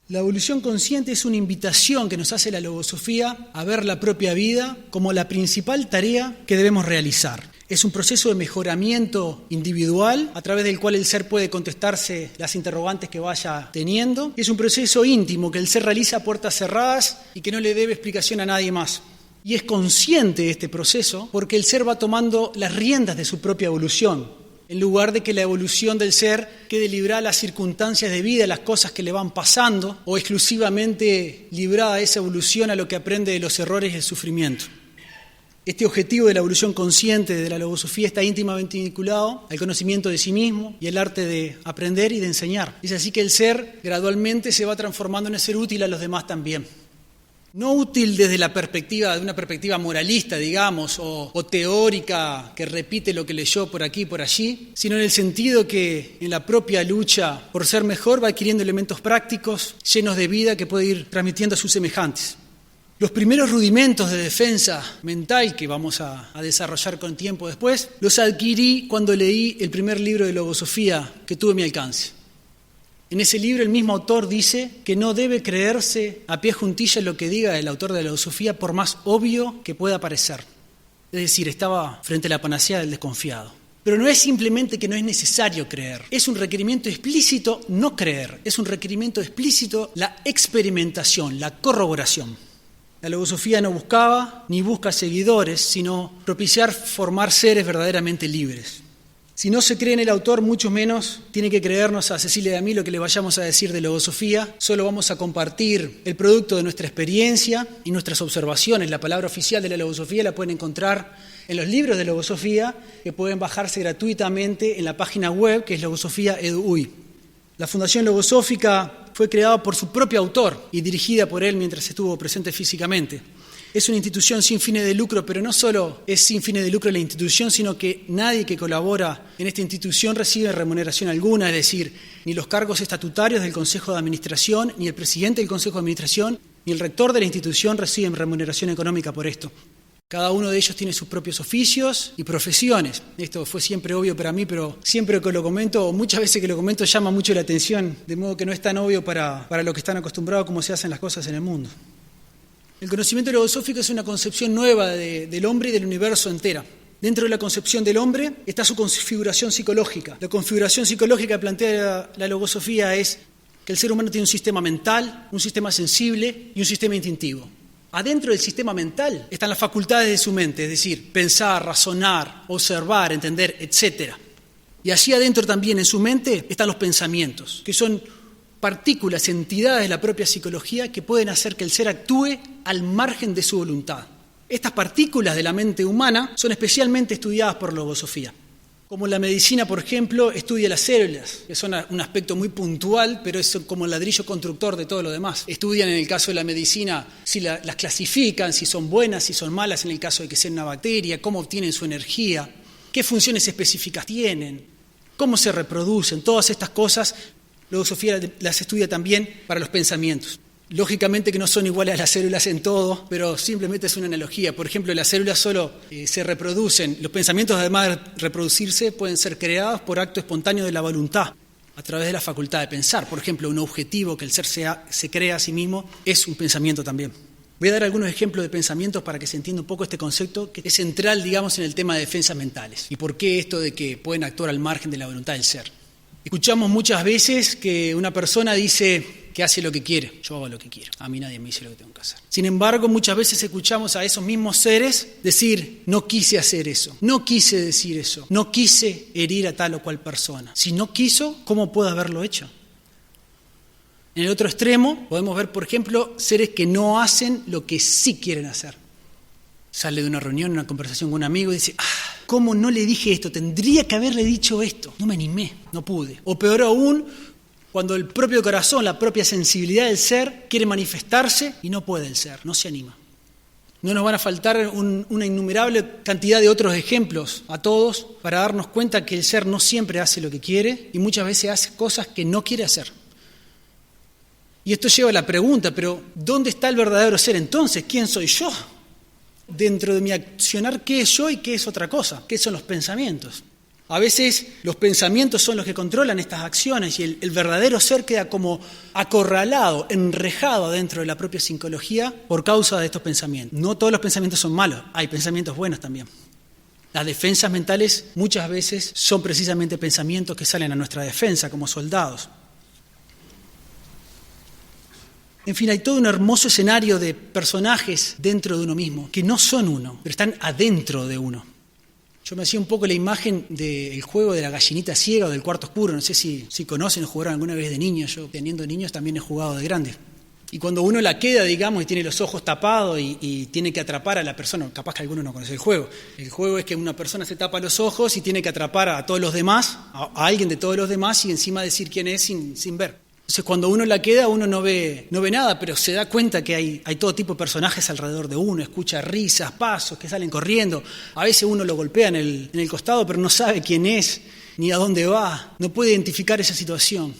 La evolución consciente es una invitación que nos hace la logosofía a ver la propia vida como la principal tarea que debemos realizar. Es un proceso de mejoramiento individual a través del cual el ser puede contestarse las interrogantes que vaya teniendo. Es un proceso íntimo que el ser realiza a puertas cerradas y que no le debe explicación a nadie más. Y es consciente de este proceso porque el ser va tomando las riendas de su propia evolución, en lugar de que la evolución del ser quede librada a las circunstancias de vida, a las cosas que le van pasando, o exclusivamente librada esa evolución a lo que aprende de los errores y el sufrimiento. Este objetivo de la evolución consciente de la logosofía está íntimamente vinculado al conocimiento de sí mismo y el arte de aprender y de enseñar. Es así que el ser gradualmente se va transformando en ser útil a los demás también. No útil desde la perspectiva de una perspectiva moralista, digamos, o teórica que repite lo que leyó por aquí y por allí, sino en el sentido que en la propia lucha por ser mejor va adquiriendo elementos prácticos llenos de vida que puede ir transmitiendo a sus semejantes. Los primeros rudimentos de defensa mental que vamos a desarrollar con tiempo después, los adquirí cuando leí el primer libro de logosofía que tuve a mi alcance. En ese libro el mismo autor dice que no debe creerse a pie juntillas lo que diga el autor de la logosofía por más obvio que pueda parecer. Es decir, estaba frente a la panacea del desconfiado. Pero no es simplemente que no es necesario creer, es un requerimiento explícito no creer, es un requerimiento explícito la experimentación, la corroboración. La logosofía no buscaba ni busca seguidores, sino propiciar formar seres verdaderamente libres. Si no se cree en el autor, mucho menos tiene que creernos a Cecilia y a mí lo que le vayamos a decir de logosofía. Solo vamos a compartir el producto de nuestra experiencia y nuestras observaciones. La palabra oficial de la logosofía la pueden encontrar en los libros de logosofía que pueden bajarse gratuitamente en la página web que es logosofía.edu.uy. La Fundación Logosófica fue creada por su propio autor y dirigida por él mientras estuvo presente físicamente. Es una institución sin fines de lucro, pero no solo es sin fines de lucro la institución, sino que nadie que colabora en esta institución recibe remuneración alguna, es decir, ni los cargos estatutarios del Consejo de Administración, ni el presidente del Consejo de Administración, ni el rector de la institución reciben remuneración económica por esto. Cada uno de ellos tiene sus propios oficios y profesiones. Esto fue siempre obvio para mí, pero siempre que lo comento, o muchas veces que lo comento, llama mucho la atención, de modo que no es tan obvio para lo que están acostumbrados como se hacen las cosas en el mundo. El conocimiento logosófico es una concepción nueva del hombre y del universo entera. Dentro de la concepción del hombre está su configuración psicológica. La configuración psicológica que plantea la logosofía es que el ser humano tiene un sistema mental, un sistema sensible y un sistema instintivo. Adentro del sistema mental están las facultades de su mente, es decir, pensar, razonar, observar, entender, etc. Y allí adentro también en su mente están los pensamientos, que son partículas, entidades de la propia psicología que pueden hacer que el ser actúe al margen de su voluntad. Estas partículas de la mente humana son especialmente estudiadas por logosofía. Como la medicina, por ejemplo, estudia las células, que son un aspecto muy puntual, pero es como el ladrillo constructor de todo lo demás. Estudian en el caso de la medicina si las clasifican, si son buenas, si son malas en el caso de que sea una bacteria, cómo obtienen su energía, qué funciones específicas tienen, cómo se reproducen, todas estas cosas. Logosofía las estudia también para los pensamientos. Lógicamente que no son iguales a las células en todo, pero simplemente es una analogía. Por ejemplo, las células solo se reproducen. Los pensamientos, además de reproducirse, pueden ser creados por acto espontáneo de la voluntad, a través de la facultad de pensar. Por ejemplo, un objetivo que el ser se crea a sí mismo es un pensamiento también. Voy a dar algunos ejemplos de pensamientos para que se entienda un poco este concepto que es central, digamos, en el tema de defensas mentales. ¿Y por qué esto de que pueden actuar al margen de la voluntad del ser? Escuchamos muchas veces que una persona dice que hace lo que quiere. Yo hago lo que quiero. A mí nadie me dice lo que tengo que hacer. Sin embargo, muchas veces escuchamos a esos mismos seres decir, no quise hacer eso, no quise decir eso, no quise herir a tal o cual persona. Si no quiso, ¿cómo puede haberlo hecho? En el otro extremo podemos ver, por ejemplo, seres que no hacen lo que sí quieren hacer. Sale de una reunión, una conversación con un amigo y dice, ¿cómo no le dije esto? Tendría que haberle dicho esto. No me animé, no pude. O peor aún, cuando el propio corazón, la propia sensibilidad del ser quiere manifestarse y no puede el ser, no se anima. No nos van a faltar una innumerable cantidad de otros ejemplos a todos para darnos cuenta que el ser no siempre hace lo que quiere y muchas veces hace cosas que no quiere hacer. Y esto lleva a la pregunta, pero ¿dónde está el verdadero ser entonces? ¿Quién soy yo? Dentro de mi accionar, ¿qué es yo y qué es otra cosa? ¿Qué son los pensamientos? A veces los pensamientos son los que controlan estas acciones y el verdadero ser queda como acorralado, enrejado dentro de la propia psicología por causa de estos pensamientos. No todos los pensamientos son malos, hay pensamientos buenos también. Las defensas mentales muchas veces son precisamente pensamientos que salen a nuestra defensa como soldados. En fin, hay todo un hermoso escenario de personajes dentro de uno mismo, que no son uno, pero están adentro de uno. Yo me hacía un poco la imagen del juego de la gallinita ciega o del cuarto oscuro. No sé si conocen o jugaron alguna vez de niños. Yo, teniendo niños, también he jugado de grande. Y cuando uno la queda, digamos, y tiene los ojos tapados y tiene que atrapar a la persona, capaz que alguno no conoce el juego. El juego es que una persona se tapa los ojos y tiene que atrapar a todos los demás, a alguien de todos los demás, y encima decir quién es sin ver. Entonces, cuando uno la queda, uno no ve nada, pero se da cuenta que hay todo tipo de personajes alrededor de uno, escucha risas, pasos que salen corriendo. A veces uno lo golpea en el costado, pero no sabe quién es ni a dónde va, no puede identificar esa situación.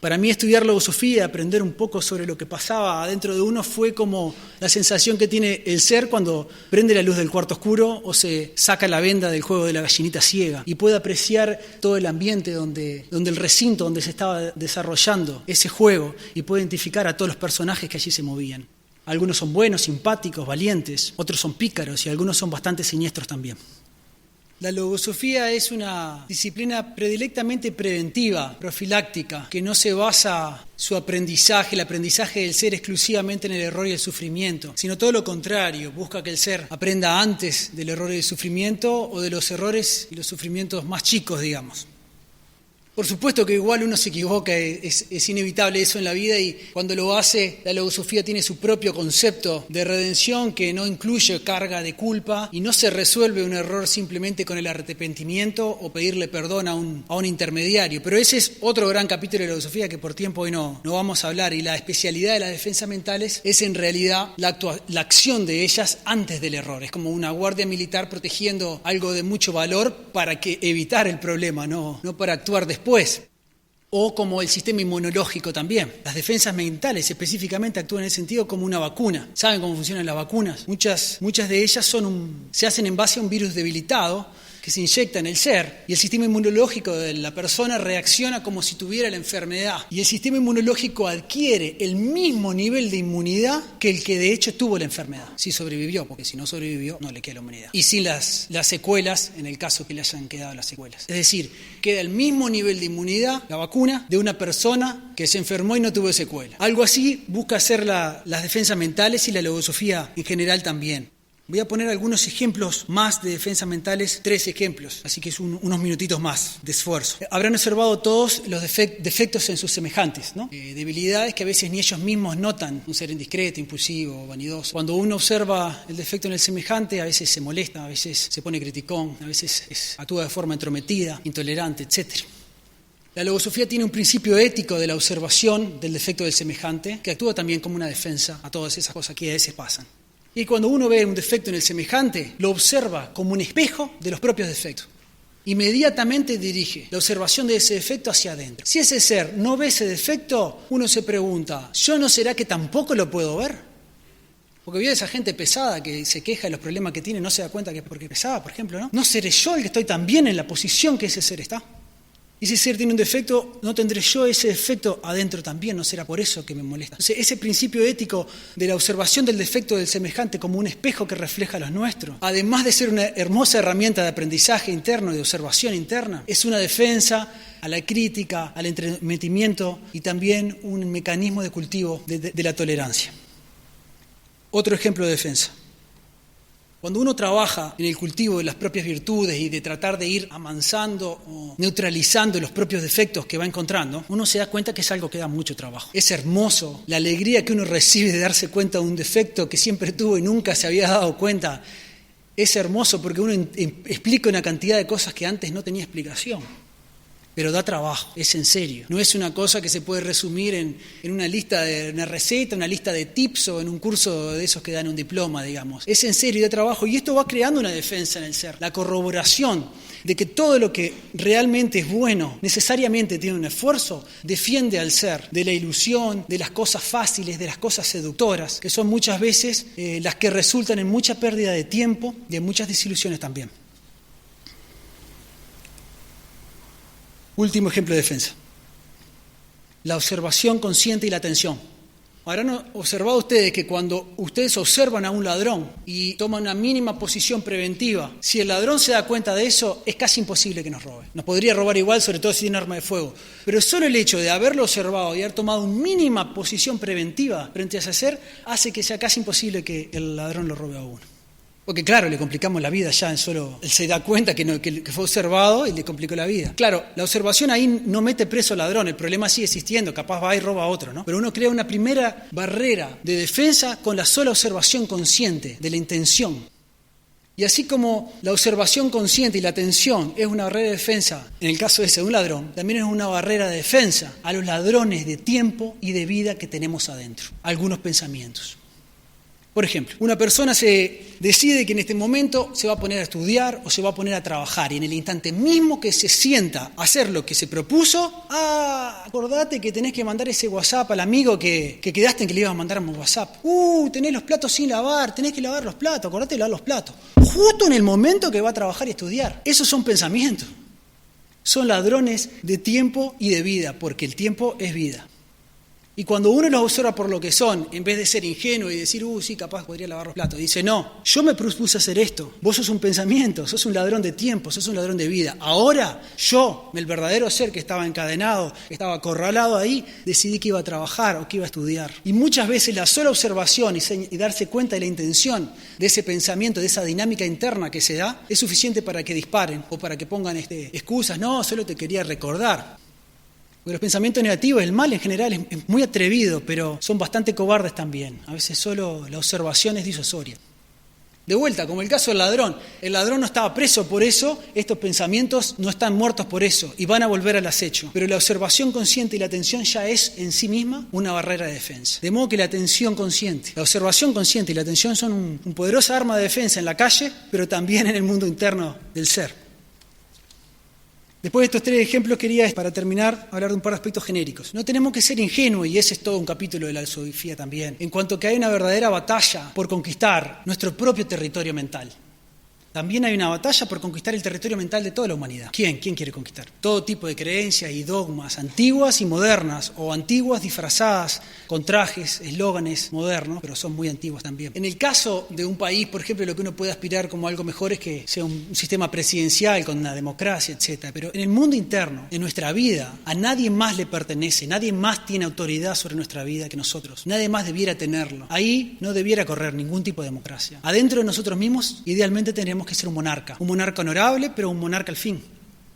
Para mí estudiar logosofía, aprender un poco sobre lo que pasaba adentro de uno fue como la sensación que tiene el ser cuando prende la luz del cuarto oscuro o se saca la venda del juego de la gallinita ciega y puede apreciar todo el ambiente donde el recinto donde se estaba desarrollando ese juego y puede identificar a todos los personajes que allí se movían. Algunos son buenos, simpáticos, valientes, otros son pícaros y algunos son bastante siniestros también. La logosofía es una disciplina predilectamente preventiva, profiláctica, que no se basa su aprendizaje, el aprendizaje del ser exclusivamente en el error y el sufrimiento, sino todo lo contrario, busca que el ser aprenda antes del error y el sufrimiento o de los errores y los sufrimientos más chicos, digamos. Por supuesto que igual uno se equivoca, es inevitable eso en la vida y cuando lo hace, la logosofía tiene su propio concepto de redención que no incluye carga de culpa y no se resuelve un error simplemente con el arrepentimiento o pedirle perdón a un intermediario. Pero ese es otro gran capítulo de la logosofía que por tiempo hoy no vamos a hablar y la especialidad de las defensas mentales es en realidad la acción de ellas antes del error. Es como una guardia militar protegiendo algo de mucho valor para evitar el problema, no para actuar después. O como el sistema inmunológico también. Las defensas mentales específicamente actúan en ese sentido como una vacuna. ¿Saben cómo funcionan las vacunas? Muchas de ellas se hacen en base a un virus debilitado que se inyecta en el ser y el sistema inmunológico de la persona reacciona como si tuviera la enfermedad. Y el sistema inmunológico adquiere el mismo nivel de inmunidad que el que de hecho tuvo la enfermedad. Si sobrevivió, porque si no sobrevivió no le queda la inmunidad. Y sin las secuelas, en el caso que le hayan quedado las secuelas. Es decir, queda el mismo nivel de inmunidad, la vacuna, de una persona que se enfermó y no tuvo secuela. Algo así busca hacer las defensas mentales y la logosofía en general también. Voy a poner algunos ejemplos más de defensas mentales, 3 ejemplos, así que es unos minutitos más de esfuerzo. Habrán observado todos los defectos en sus semejantes, ¿no? Debilidades que a veces ni ellos mismos notan, un ser indiscreto, impulsivo, vanidoso. Cuando uno observa el defecto en el semejante, a veces se molesta, a veces se pone criticón, a veces actúa de forma entrometida, intolerante, etc. La logosofía tiene un principio ético de la observación del defecto del semejante que actúa también como una defensa a todas esas cosas que a veces pasan. Y cuando uno ve un defecto en el semejante, lo observa como un espejo de los propios defectos. Inmediatamente dirige la observación de ese defecto hacia adentro. Si ese ser no ve ese defecto, uno se pregunta, ¿yo no será que tampoco lo puedo ver? Porque vio a esa gente pesada que se queja de los problemas que tiene, no se da cuenta que es porque pesada, por ejemplo, ¿no? ¿No seré yo el que estoy también en la posición que ese ser está? Y si ese ser tiene un defecto, ¿no tendré yo ese defecto adentro también? ¿No será por eso que me molesta? Entonces, ese principio ético de la observación del defecto del semejante como un espejo que refleja los nuestros, además de ser una hermosa herramienta de aprendizaje interno y de observación interna, es una defensa a la crítica, al entremetimiento y también un mecanismo de cultivo de la tolerancia. Otro ejemplo de defensa. Cuando uno trabaja en el cultivo de las propias virtudes y de tratar de ir amansando o neutralizando los propios defectos que va encontrando, uno se da cuenta que es algo que da mucho trabajo. Es hermoso la alegría que uno recibe de darse cuenta de un defecto que siempre tuvo y nunca se había dado cuenta. Es hermoso porque uno explica una cantidad de cosas que antes no tenía explicación. Pero da trabajo, es en serio. No es una cosa que se puede resumir en una lista de una receta, una lista de tips o en un curso de esos que dan un diploma, digamos. Es en serio y da trabajo y esto va creando una defensa en el ser. La corroboración de que todo lo que realmente es bueno necesariamente tiene un esfuerzo, defiende al ser de la ilusión, de las cosas fáciles, de las cosas seductoras, que son muchas veces las que resultan en mucha pérdida de tiempo y en muchas desilusiones también. Último ejemplo de defensa. La observación consciente y la atención. Habrán observado ustedes que cuando ustedes observan a un ladrón y toman una mínima posición preventiva, si el ladrón se da cuenta de eso, es casi imposible que nos robe. Nos podría robar igual, sobre todo si tiene arma de fuego. Pero solo el hecho de haberlo observado y haber tomado una mínima posición preventiva frente a ese ser, hace que sea casi imposible que el ladrón lo robe a uno. Porque claro, le complicamos la vida ya en solo... Él se da cuenta que fue observado y le complicó la vida. Claro, la observación ahí no mete preso al ladrón, el problema sigue existiendo, capaz va y roba a otro, ¿no? Pero uno crea una primera barrera de defensa con la sola observación consciente de la intención. Y así como la observación consciente y la atención es una barrera de defensa, en el caso ese de un ladrón, también es una barrera de defensa a los ladrones de tiempo y de vida que tenemos adentro. Algunos pensamientos. Por ejemplo, una persona se decide que en este momento se va a poner a estudiar o se va a poner a trabajar y en el instante mismo que se sienta a hacer lo que se propuso, acordate que tenés que mandar ese WhatsApp al amigo que quedaste en que le ibas a mandar un WhatsApp. Tenés los platos sin lavar, tenés que lavar los platos, acordate de lavar los platos. Justo en el momento que va a trabajar y estudiar. Esos son pensamientos. Son ladrones de tiempo y de vida, porque el tiempo es vida. Y cuando uno los observa por lo que son, en vez de ser ingenuo y decir, sí, capaz podría lavar los platos, dice, no, yo me propuse hacer esto, vos sos un pensamiento, sos un ladrón de tiempo, sos un ladrón de vida. Ahora, yo, el verdadero ser que estaba encadenado, que estaba acorralado ahí, decidí que iba a trabajar o que iba a estudiar. Y muchas veces la sola observación y darse cuenta de la intención de ese pensamiento, de esa dinámica interna que se da, es suficiente para que disparen o para que pongan excusas. No, solo te quería recordar. Porque los pensamientos negativos, el mal en general es muy atrevido, pero son bastante cobardes también. A veces solo la observación es disuasoria. De vuelta, como el caso del ladrón. El ladrón no estaba preso por eso, estos pensamientos no están muertos por eso y van a volver al acecho. Pero la observación consciente y la atención ya es en sí misma una barrera de defensa. De modo que la atención consciente, la observación consciente y la atención son un poderosa arma de defensa en la calle, pero también en el mundo interno del ser. Después de estos 3 ejemplos quería, para terminar, hablar de un par de aspectos genéricos. No tenemos que ser ingenuos, y ese es todo un capítulo de la filosofía también, en cuanto que hay una verdadera batalla por conquistar nuestro propio territorio mental. También hay una batalla por conquistar el territorio mental de toda la humanidad. ¿Quién? ¿Quién quiere conquistar? Todo tipo de creencias y dogmas, antiguas y modernas, o antiguas disfrazadas con trajes, eslóganes modernos, pero son muy antiguos también. En el caso de un país, por ejemplo, lo que uno puede aspirar como algo mejor es que sea un sistema presidencial con una democracia, etc. Pero en el mundo interno, en nuestra vida, a nadie más le pertenece, nadie más tiene autoridad sobre nuestra vida que nosotros. Nadie más debiera tenerlo. Ahí no debiera correr ningún tipo de democracia. Adentro de nosotros mismos, idealmente tenemos que ser un monarca honorable, pero un monarca al fin.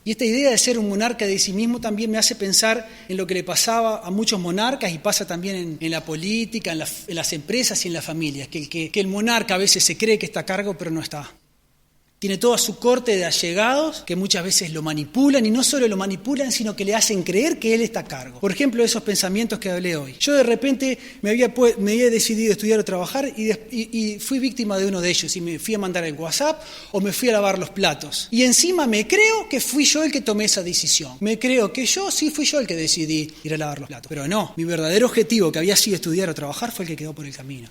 Y esta idea de ser un monarca de sí mismo también me hace pensar en lo que le pasaba a muchos monarcas y pasa también en la política, en las empresas y en las familias, que el monarca a veces se cree que está a cargo, pero no está. Tiene toda su corte de allegados que muchas veces lo manipulan, y no solo lo manipulan, sino que le hacen creer que él está a cargo. Por ejemplo, esos pensamientos que hablé hoy. Yo de repente me había decidido estudiar o trabajar y fui víctima de uno de ellos, y me fui a mandar el WhatsApp o me fui a lavar los platos. Y encima me creo que fui yo el que tomé esa decisión. Me creo que fui yo el que decidí ir a lavar los platos. Pero no, mi verdadero objetivo, que había sido estudiar o trabajar, fue el que quedó por el camino.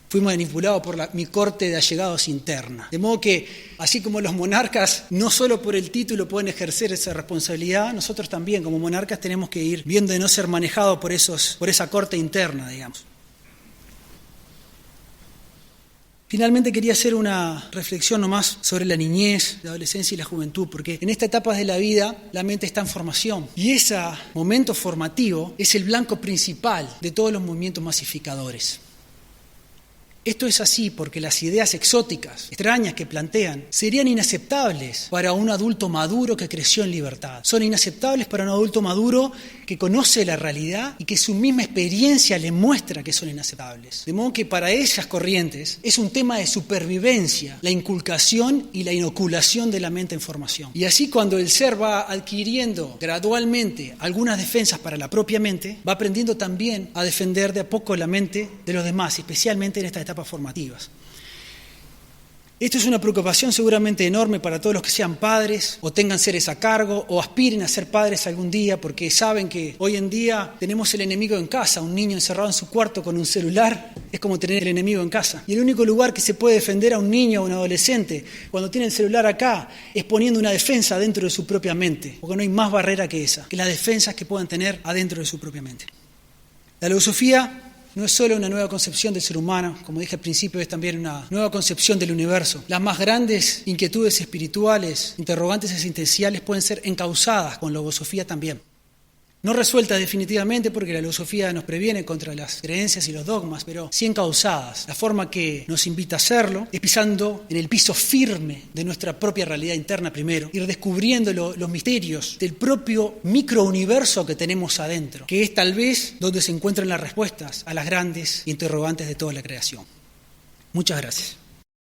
Fui manipulado por mi corte de allegados interna. De modo que, así como los monarcas no solo por el título pueden ejercer esa responsabilidad, nosotros también como monarcas tenemos que ir viendo de no ser manejados por esa corte interna, digamos. Finalmente quería hacer una reflexión nomás sobre la niñez, la adolescencia y la juventud, porque en esta etapa de la vida la mente está en formación y ese momento formativo es el blanco principal de todos los movimientos masificadores. Esto es así porque las ideas exóticas, extrañas que plantean, serían inaceptables para un adulto maduro que creció en libertad. Son inaceptables para un adulto maduro que conoce la realidad y que su misma experiencia le muestra que son inaceptables. De modo que para esas corrientes es un tema de supervivencia, la inculcación y la inoculación de la mente en formación. Y así cuando el ser va adquiriendo gradualmente algunas defensas para la propia mente, va aprendiendo también a defender de a poco la mente de los demás, especialmente en estas etapas formativas. Esto es una preocupación seguramente enorme para todos los que sean padres o tengan seres a cargo o aspiren a ser padres algún día, porque saben que hoy en día tenemos el enemigo en casa. Un niño encerrado en su cuarto con un celular es como tener el enemigo en casa. Y el único lugar que se puede defender a un niño o a un adolescente cuando tiene el celular acá es poniendo una defensa dentro de su propia mente, porque no hay más barrera que esa, que las defensas que puedan tener adentro de su propia mente. La logosofía no es solo una nueva concepción del ser humano, como dije al principio, es también una nueva concepción del universo. Las más grandes inquietudes espirituales, interrogantes existenciales pueden ser encauzadas con logosofía también. No resueltas definitivamente porque la logosofía nos previene contra las creencias y los dogmas, pero sí encauzadas. La forma que nos invita a hacerlo es pisando en el piso firme de nuestra propia realidad interna primero, ir descubriendo los misterios del propio microuniverso que tenemos adentro, que es tal vez donde se encuentran las respuestas a las grandes interrogantes de toda la creación. Muchas gracias.